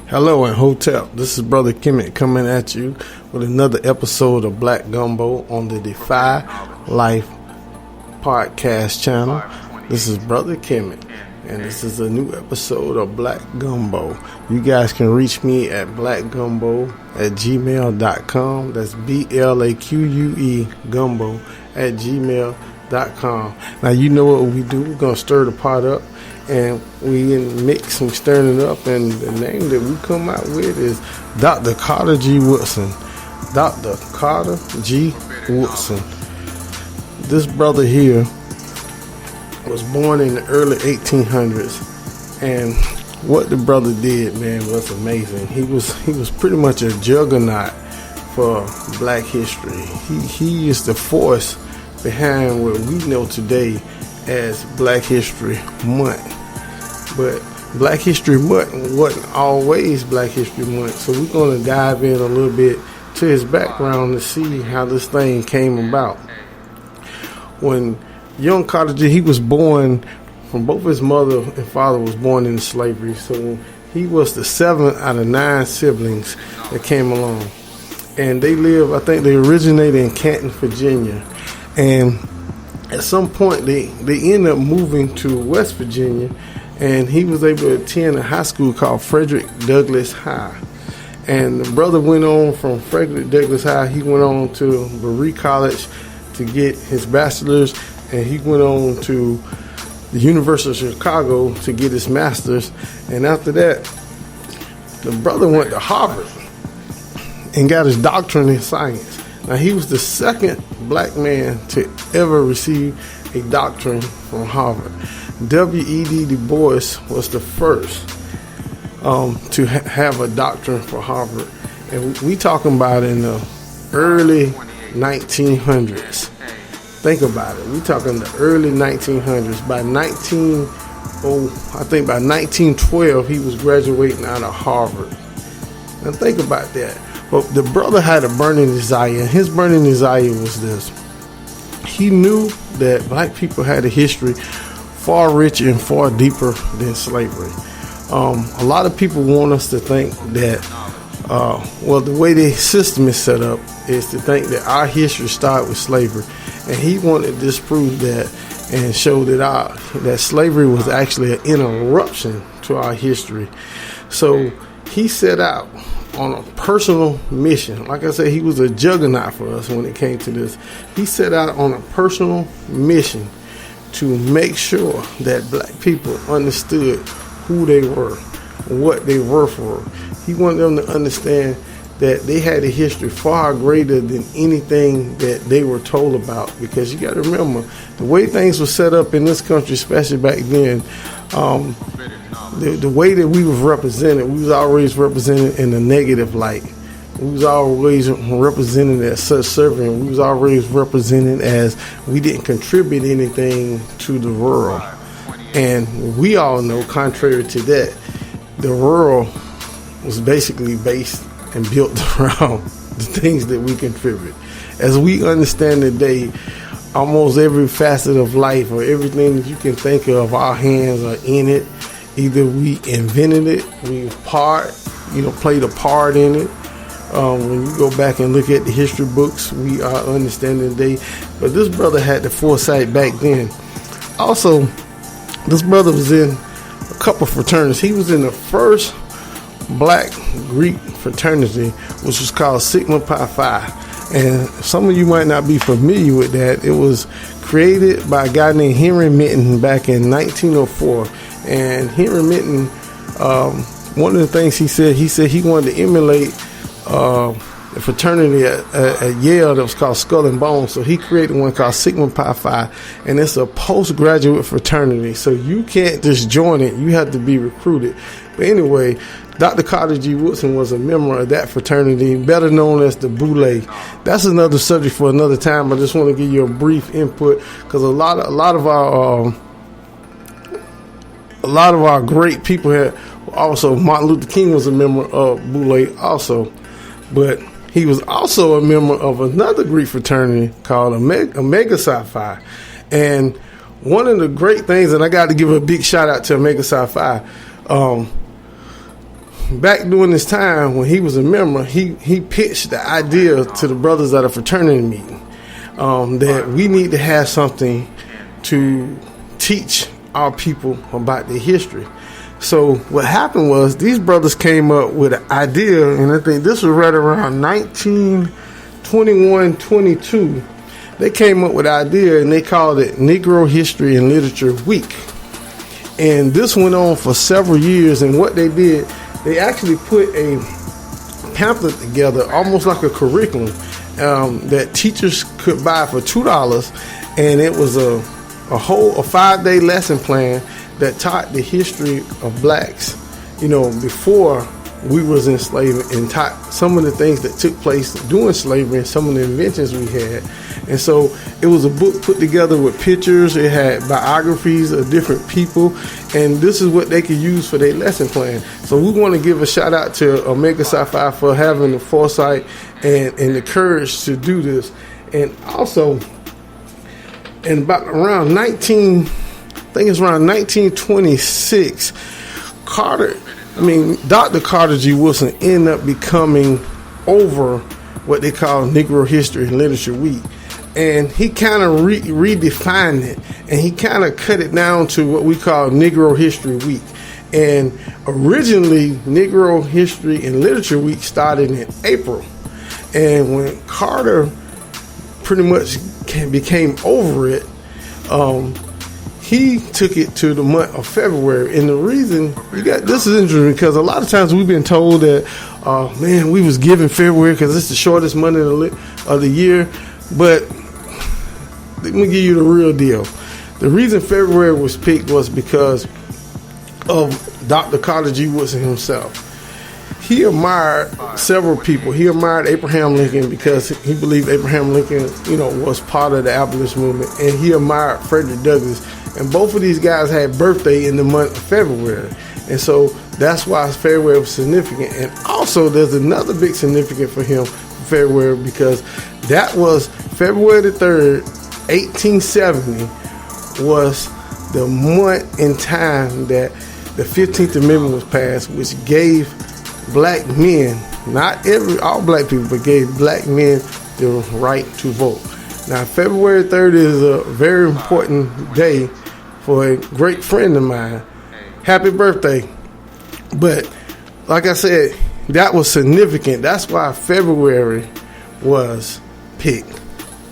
Hello and Hotel. This is Brother Khemet coming at you with another episode of Blaque Gumbo on the Defy Life podcast channel. This is Brother Khemet, and this is a new episode of Blaque Gumbo. You guys can reach me at blaquegumbo@gmail.com. That's BLAQUE gumbo at gmail.com. Now you know what we do. We're going to stir the pot up. And we mix and stirring it up, and the name that we come out with is Dr. Carter G. Woodson. Dr. Carter G. Woodson. This brother here was born in the early 1800s, and what the brother did, man, was amazing. He was pretty much a juggernaut for black history. He is the force behind what we know today as Black History Month. But Black History Month wasn't always Black History Month, so we're going to dive in a little bit to his background to see how this thing came about. When young Carter G, he was born from both his mother and father was born into slavery, so he was the seventh out of 9 siblings that came along. And they lived, I think they originated in Canton, Virginia, and at some point, they ended up moving to West Virginia, and he was able to attend a high school called Frederick Douglass High. And the brother went on from Frederick Douglass High. He went on to Berea College to get his bachelor's, and he went on to the University of Chicago to get his master's. And after that, the brother went to Harvard and got his doctorate in science. Now, he was the second black man to ever receive a doctorate from Harvard. W.E.B. Du Bois was the first to have a doctorate from Harvard. And we talking about in the early 1900s. Think about it. We talking the early 1900s. By 1912, he was graduating out of Harvard. Now, think about that. But the brother had a burning desire, and his burning desire was this. He knew that black people had a history far richer and far deeper than slavery. A lot of people want us to think that, the way the system is set up is to think that our history started with slavery. And he wanted to disprove that and show that slavery was actually an interruption to our history. So he set out on a personal mission. Like I said, he was a juggernaut for us when it came to this. He set out on a personal mission to make sure that black people understood who they were, what they were for. He wanted them to understand that they had a history far greater than anything that they were told about. Because you got to remember, the way things were set up in this country, especially back then, the way that we was represented, we was always represented in a negative light. We was always represented as such servant. We was always represented as we didn't contribute anything to the world. And we all know, contrary to that, the world was basically based and built around the things that we contribute. As we understand today, almost every facet of life or everything that you can think of, our hands are in it. Either we invented it, we played a part in it. When you go back and look at the history books, we are understanding today. But this brother had the foresight back then. Also, this brother was in a couple fraternities. He was in the first black Greek fraternity, which was called Sigma Pi Phi. And some of you might not be familiar with that. It was created by a guy named Henry Minton back in 1904. And Henry Minton, one of the things he said he wanted to emulate a fraternity at Yale that was called Skull and Bones. So he created one called Sigma Pi Phi, and it's a postgraduate fraternity. So you can't just join it; you have to be recruited. But anyway, Dr. Carter G. Woodson was a member of that fraternity, better known as the Boule. That's another subject for another time. I just want to give you a brief input because a lot of our great people had also. Martin Luther King was a member of Boule also, but he was also a member of another Greek fraternity called Omega Psi Phi. And one of the great things, and I got to give a big shout out to Omega Psi Phi, back during this time when he was a member, he pitched the idea to the brothers at a fraternity meeting that we need to have something to teach our people about their history. So what happened was these brothers came up with an idea, and I think this was right around 1921, 22. They came up with an idea, and they called it Negro History and Literature Week. And this went on for several years, and what they did, they actually put a pamphlet together, almost like a curriculum, that teachers could buy for $2, and it was a 5-day lesson plan that taught the history of blacks, before we was enslaved, and taught some of the things that took place during slavery and some of the inventions we had. And so it was a book put together with pictures. It had biographies of different people, and this is what they could use for their lesson plan. So we want to give a shout out to Omega Psi Phi for having the foresight and the courage to do this. And also, in about around 1926, Dr. Carter G. Woodson ended up becoming over what they call Negro History and Literature Week. And he kind of redefined it, and he kind of cut it down to what we call Negro History Week. And originally, Negro History and Literature Week started in April. And when Carter pretty much became over it, he took it to the month of February. And the reason this is interesting because a lot of times we've been told that, we was giving February because it's the shortest month of the year. But let me give you the real deal. The reason February was picked was because of Dr. Carter G. Woodson himself. He admired several people. He admired Abraham Lincoln because he believed Abraham Lincoln, was part of the abolition movement, and he admired Frederick Douglass. And both of these guys had birthday in the month of February, and so that's why February was significant. And also, there's another big significance for him, February, because that was February the 3rd, 1870, was the month in time that the 15th Amendment was passed, which gave black men, not all black people, but gave black men the right to vote. Now, February 3rd is a very important day for a great friend of mine. Happy birthday. But like I said, that was significant. That's why February was picked.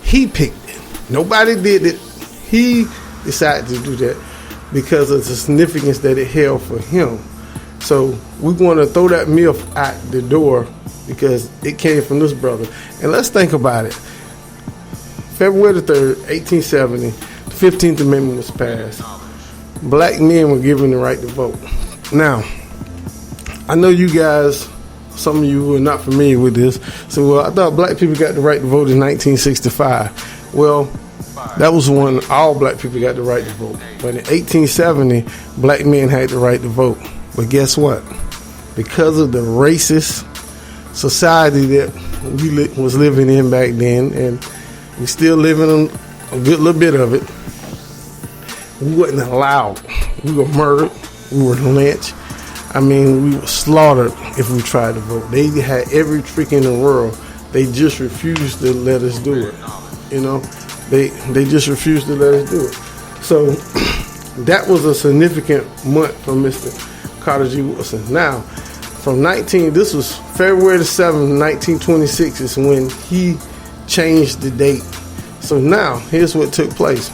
He picked it. Nobody did it. He decided to do that because of the significance that it held for him. So we want to throw that myth out the door because it came from this brother. And let's think about it. February the 3rd, 1870, the 15th Amendment was passed. Black men were given the right to vote. Now, I know you guys, some of you who are not familiar with this, so I thought black people got the right to vote in 1965. Well, that was when all black people got the right to vote. But in 1870, black men had the right to vote. But guess what? Because of the racist society that we was living in back then, and we still living in a good little bit of it, we wasn't allowed. We were murdered. We were lynched. We were slaughtered if we tried to vote. They had every trick in the world. They just refused to let us do it. They just refused to let us do it. So that was a significant month for Mr. Carter G. Woodson. Now, this was February the 7th, 1926 is when he changed the date. So now, here's what took place.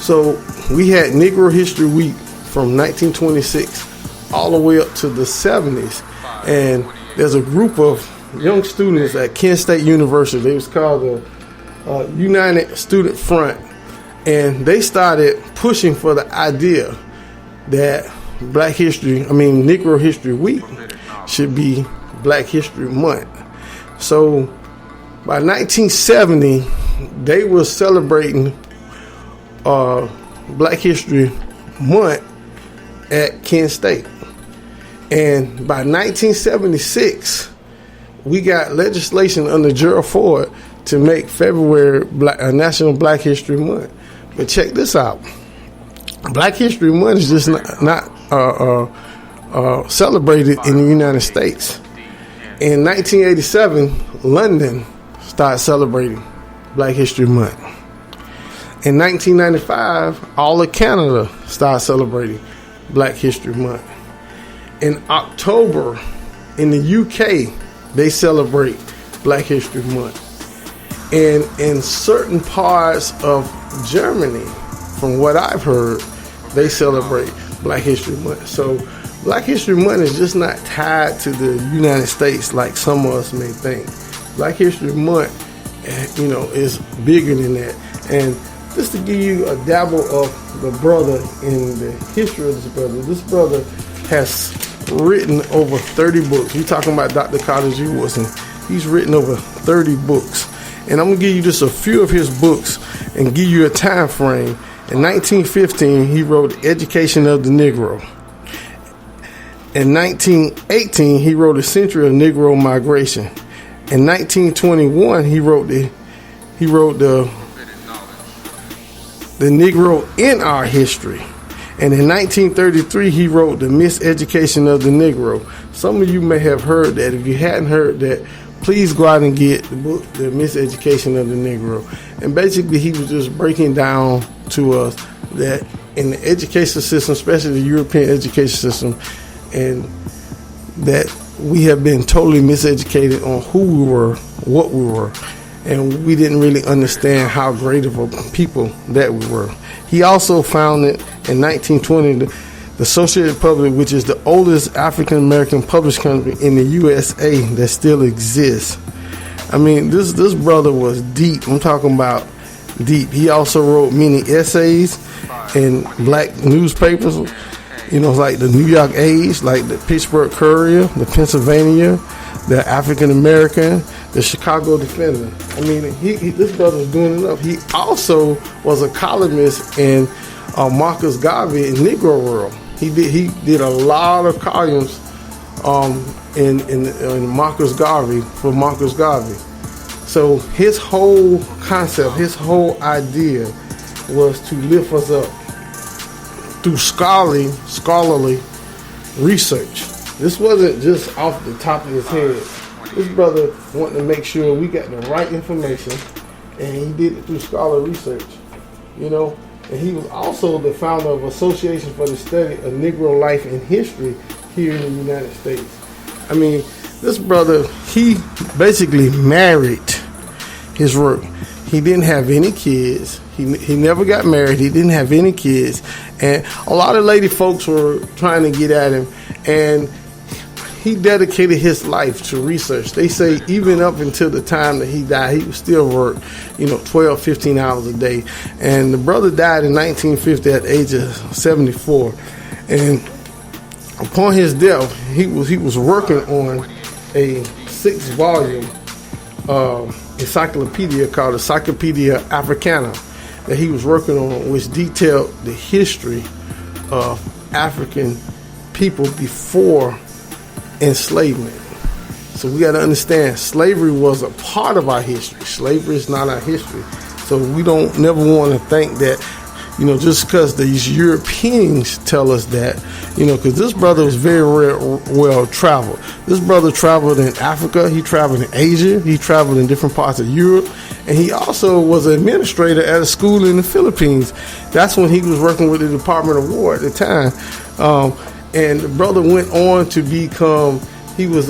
So we had Negro History Week from 1926 all the way up to the 70s. And there's a group of young students at Kent State University. They was called the United Student Front. And they started pushing for the idea that Negro History Week should be Black History Month. So by 1970, they were celebrating Black History Month at Kent State. And by 1976, we got legislation under Gerald Ford to make February National Black History Month. But check this out. Black History Month is just not celebrated in the United States. In 1987, London started celebrating Black History Month. In 1995, all of Canada started celebrating Black History Month. In October, in the UK, they celebrate Black History Month. And in certain parts of Germany, from what I've heard, they celebrate Black History Month. So Black History Month is just not tied to the United States like some of us may think. Black History Month, is bigger than that. And just to give you a dabble of the brother in the history of this brother has written over 30 books. You're talking about Dr. Carter G. Woodson. He's written over 30 books. And I'm going to give you just a few of his books and give you a time frame. In 1915, he wrote Education of the Negro. In 1918, he wrote A Century of Negro Migration. In 1921, he wrote the Negro in Our History. And in 1933, he wrote The Miseducation of the Negro. Some of you may have heard that. If you hadn't heard that, please go out and get the book, The Miseducation of the Negro. And basically, he was just breaking down to us that in the education system, especially the European education system, and that we have been totally miseducated on who we were, what we were, and we didn't really understand how great of a people that we were. He also founded in 1920 the Associated Public, which is the oldest African-American published company in the USA that still exists. I mean, this brother was deep. I'm talking about deep. He also wrote many essays in black newspapers, like the New York Age, like the Pittsburgh Courier, the Pennsylvania, the African American, the Chicago Defender. I mean, this brother was doing enough. He also was a columnist in Marcus Garvey in Negro World. He did a lot of columns in Marcus Garvey for Marcus Garvey. So his whole concept, his whole idea was to lift us up through scholarly research. This wasn't just off the top of his head. This brother wanted to make sure we got the right information, and he did it through scholarly research, And he was also the founder of Association for the Study of Negro Life and History here in the United States. I mean, this brother, he basically married his work. He didn't have any kids. He never got married. He didn't have any kids. And a lot of lady folks were trying to get at him. And he dedicated his life to research. They say even up until the time that he died, he would still work, 12, 15 hours a day. And the brother died in 1950 at the age of 74. And upon his death, he was working on a 6-volume encyclopedia called Encyclopedia Africana that he was working on, which detailed the history of African people before enslavement. So we got to understand, slavery was a part of our history. Slavery is not our history. So we don't never want to think that, just because these Europeans tell us that, because this brother was very well traveled. This brother traveled in Africa. He traveled in Asia. He traveled in different parts of Europe. And he also was an administrator at a school in the Philippines. That's when he was working with the Department of War at the time. And the brother went on to become, he was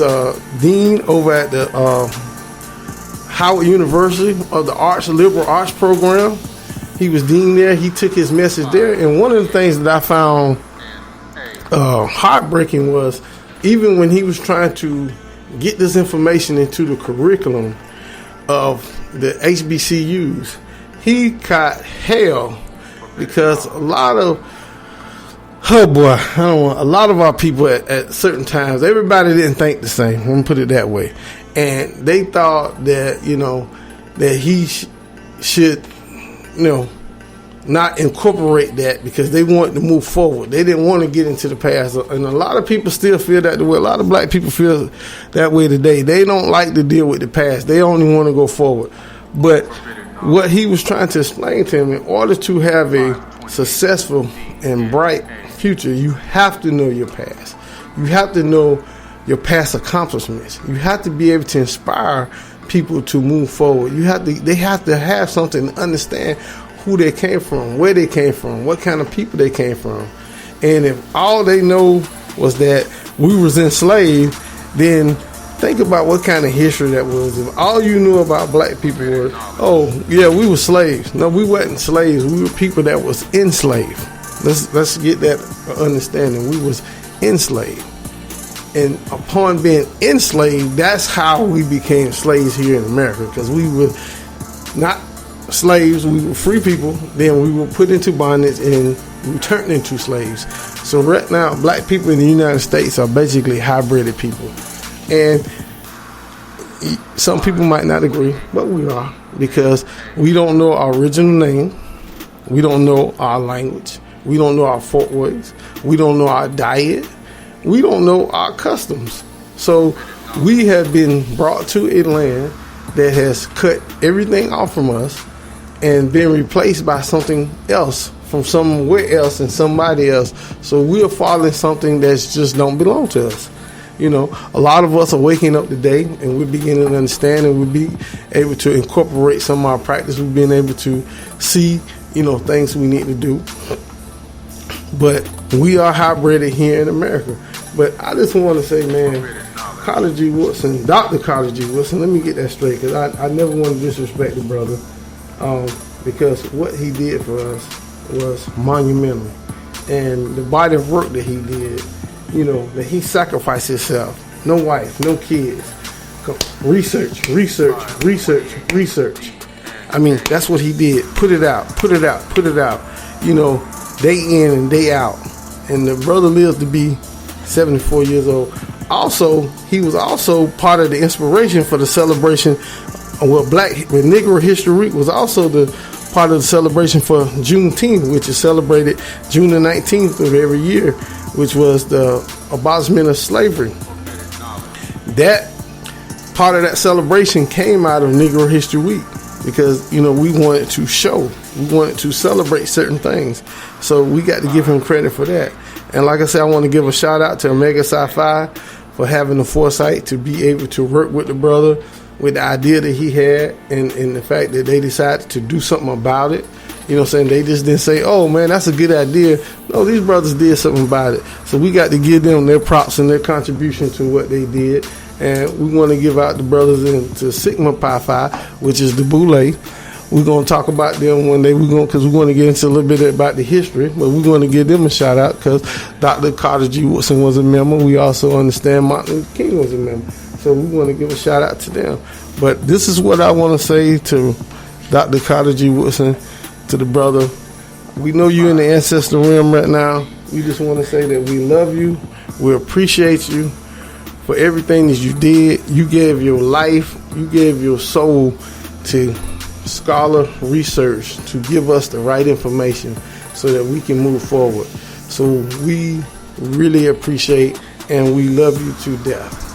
dean over at the Howard University of the liberal arts program. He was dean there. He took his message there. And one of the things that I found heartbreaking was even when he was trying to get this information into the curriculum of the HBCUs, he caught hell because a lot of our people at certain times, everybody didn't think the same. Let me put it that way. And they thought that, that he should, not incorporate that because they wanted to move forward. They didn't want to get into the past. And a lot of people still feel that way. A lot of black people feel that way today. They don't like to deal with the past. They only want to go forward. But what he was trying to explain to him, in order to have a successful and bright future, you have to know your past. You have to know your past accomplishments. You have to be able to inspire people to move forward. They have to have something to understand who they came from, where they came from, what kind of people they came from. And if all they know was that we was enslaved, then think about what kind of history that was. If all you knew about black people was, oh yeah, we were slaves. No, we wasn't slaves. We were people that was enslaved. Let's get that understanding. We was enslaved. And upon being enslaved, that's how we became slaves here in America, because we were not slaves, we were free people, then we were put into bondage and we turned into slaves. So right now, black people in the United States are basically hybrided people. And some people might not agree, but we are, because we don't know our original name, we don't know our language, we don't know our folkways, we don't know our diet, we don't know our customs. So we have been brought to a land that has cut everything off from us and been replaced by something else from somewhere else and somebody else. So we are following something that just don't belong to us. You know, a lot of us are waking up today and we're beginning to understand, and we'll be able to incorporate some of our practice. We've been able to see, you know, things we need to do. But we are hybrided here in America. But I just want to say, man, Carter G. Woodson, Dr. Carter G. Woodson, let me get that straight, because I never want to disrespect the brother, because what he did for us was monumental. And the body of work that he did, you know, that he sacrificed himself. No wife, no kids. Research. I mean, that's what he did. Put it out. You know, day in and day out. And the brother lives to be 74 years old. Also, he was also part of the inspiration for the celebration with Negro History Week, was also the part of the celebration for Juneteenth, which is celebrated June the 19th of every year, which was the abolishment of slavery. That part of that celebration came out of Negro History Week, because, you know, we wanted to show, we wanted to celebrate certain things. So we got to give him credit for that. And like I said, I want to give a shout out to Omega Psi for having the foresight to be able to work with the brother with the idea that he had, and the fact that they decided to do something about it. You know what I'm saying? They just didn't say, oh man, that's a good idea. No, these brothers did something about it. So we got to give them their props and their contribution to what they did. And we want to give out the brothers into Sigma Pi Phi, which is the Boule. We're going to talk about them one day. Because we're going to get into a little bit about the history, but we're going to give them a shout out, because Dr. Carter G. Woodson was a member. We also understand Martin Luther King was a member. So we want to give a shout out to them. But this is what I want to say to Dr. Carter G. Woodson, to the brother. We know you're in the ancestor realm right now. We just want to say that we love you. We appreciate you for everything that you did. You gave your life, you gave your soul to scholar research to give us the right information so that we can move forward. So we really appreciate and we love you to death.